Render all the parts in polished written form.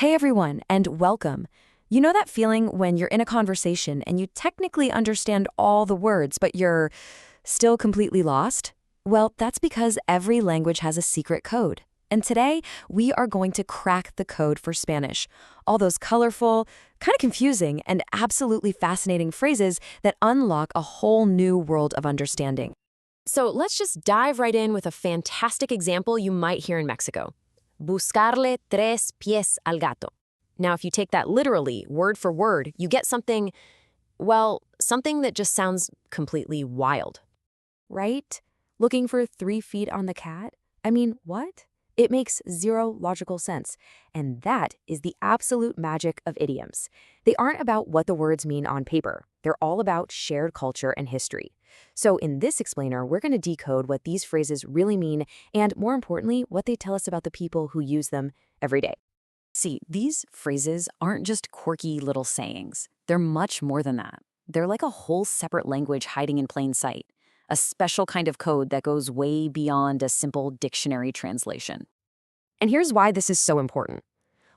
Hey everyone, and welcome. You know that feeling when you're in a conversation and you technically understand all the words, but you're still completely lost? Well, that's because every language has a secret code. And today, we are going to crack the code for Spanish. All those colorful, kind of confusing, and absolutely fascinating phrases that unlock a whole new world of understanding. So let's just dive right in with a fantastic example you might hear in Mexico. Buscarle tres pies al gato. Now, if you take that literally, word for word, you get something, well, something that just sounds completely wild. Right? Looking for 3 feet on the cat? I mean, what? It makes zero logical sense. And that is the absolute magic of idioms. They aren't about what the words mean on paper. They're all about shared culture and history. So in this explainer, we're going to decode what these phrases really mean and, more importantly, what they tell us about the people who use them every day. See, these phrases aren't just quirky little sayings. They're much more than that. They're like a whole separate language hiding in plain sight, a special kind of code that goes way beyond a simple dictionary translation. And here's why this is so important.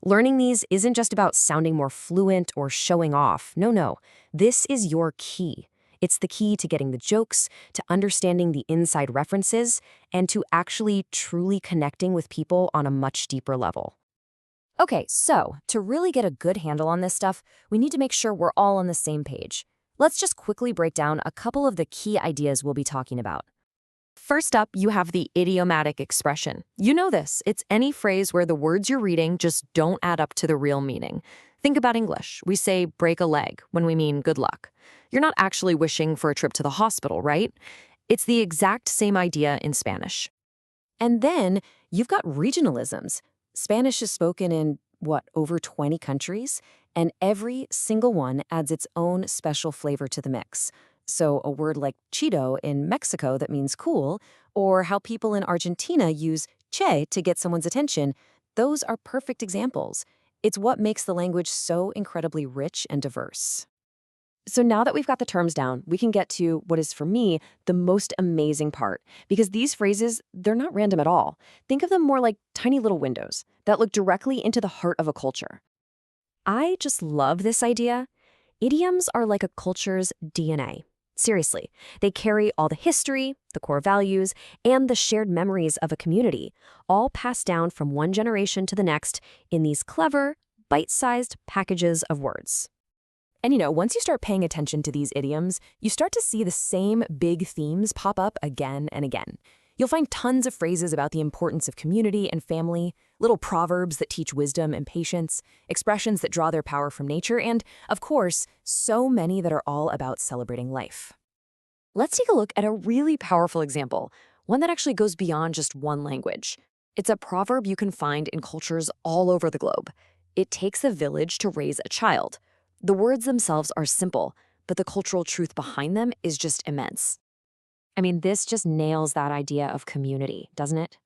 Learning these isn't just about sounding more fluent or showing off. No. This is your key. It's the key to getting the jokes, to understanding the inside references, and to actually truly connecting with people on a much deeper level. Okay, so to really get a good handle on this stuff, we need to make sure we're all on the same page. Let's just quickly break down a couple of the key ideas we'll be talking about. First up, you have the idiomatic expression. You know this. It's any phrase where the words you're reading just don't add up to the real meaning. Think about English. We say break a leg when we mean good luck. You're not actually wishing for a trip to the hospital, right? It's the exact same idea in Spanish. And then you've got regionalisms. Spanish is spoken in, over 20 countries? And every single one adds its own special flavor to the mix. So a word like chido in Mexico that means cool, or how people in Argentina use che to get someone's attention, those are perfect examples. It's what makes the language so incredibly rich and diverse. So now that we've got the terms down, we can get to what is, for me, the most amazing part. Because these phrases, they're not random at all. Think of them more like tiny little windows that look directly into the heart of a culture. I just love this idea. Idioms are like a culture's DNA. Seriously, they carry all the history, the core values, and the shared memories of a community, all passed down from one generation to the next in these clever, bite-sized packages of words. And once you start paying attention to these idioms, you start to see the same big themes pop up again and again. You'll find tons of phrases about the importance of community and family, little proverbs that teach wisdom and patience, expressions that draw their power from nature, and, of course, so many that are all about celebrating life. Let's take a look at a really powerful example, one that actually goes beyond just one language. It's a proverb you can find in cultures all over the globe. It takes a village to raise a child. The words themselves are simple, but the cultural truth behind them is just immense. I mean, this just nails that idea of community, doesn't it?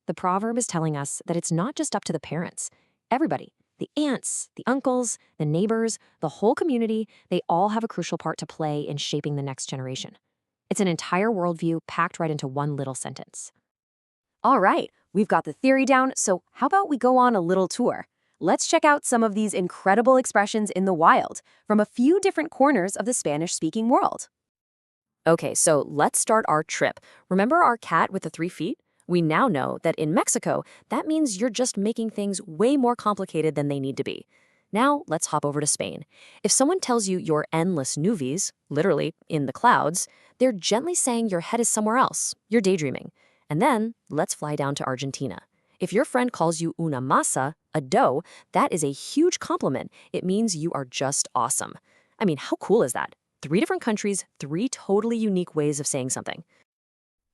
The proverb is telling us that it's not just up to the parents. Everybody, the aunts, the uncles, the neighbors, the whole community, they all have a crucial part to play in shaping the next generation. It's an entire worldview packed right into one little sentence. All right, we've got the theory down, so how about we go on a little tour? Let's check out some of these incredible expressions in the wild from a few different corners of the Spanish-speaking world. Okay, so let's start our trip. Remember our cat with the 3 feet? We now know that in Mexico, that means you're just making things way more complicated than they need to be. Now, let's hop over to Spain. If someone tells you you're en las nubes, literally in the clouds, they're gently saying your head is somewhere else. You're daydreaming. And then, let's fly down to Argentina. If your friend calls you una masa, a dough, that is a huge compliment. It means you are just awesome. I mean, how cool is that? 3 different countries, 3 totally unique ways of saying something.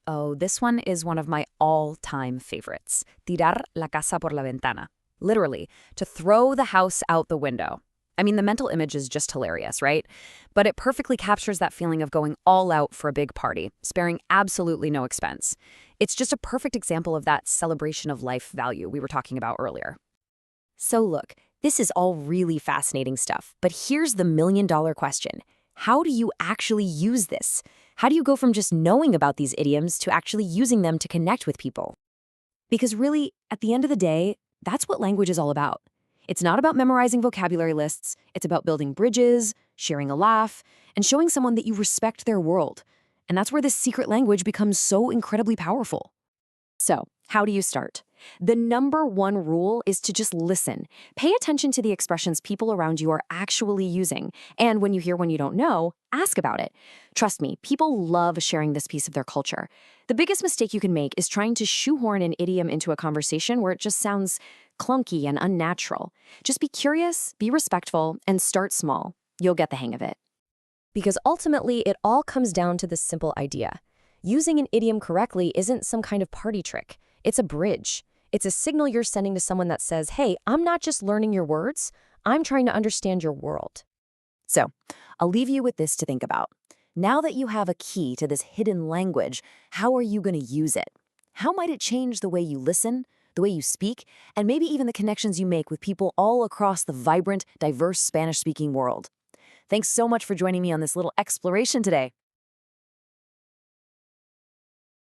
Oh, this one is one of my all-time favorites. Tirar la casa por la ventana. Literally, to throw the house out the window. I mean, the mental image is just hilarious, right? But it perfectly captures that feeling of going all out for a big party, sparing absolutely no expense. It's just a perfect example of that celebration of life value we were talking about earlier. So look, this is all really fascinating stuff, but here's the million-dollar question. How do you actually use this? How do you go from just knowing about these idioms to actually using them to connect with people? Because really, at the end of the day, that's what language is all about. It's not about memorizing vocabulary lists. It's about building bridges, sharing a laugh, and showing someone that you respect their world. And that's where this secret language becomes so incredibly powerful. So, how do you start? The number one rule is to just listen. Pay attention to the expressions people around you are actually using. And when you hear one you don't know, ask about it. Trust me, people love sharing this piece of their culture. The biggest mistake you can make is trying to shoehorn an idiom into a conversation where it just sounds clunky and unnatural. Just be curious, be respectful, and start small. You'll get the hang of it. Because ultimately, it all comes down to this simple idea. Using an idiom correctly isn't some kind of party trick. It's a bridge. It's a signal you're sending to someone that says, hey, I'm not just learning your words, I'm trying to understand your world. So, I'll leave you with this to think about. Now that you have a key to this hidden language, how are you going to use it? How might it change the way you listen, the way you speak, and maybe even the connections you make with people all across the vibrant, diverse Spanish-speaking world? Thanks so much for joining me on this little exploration today.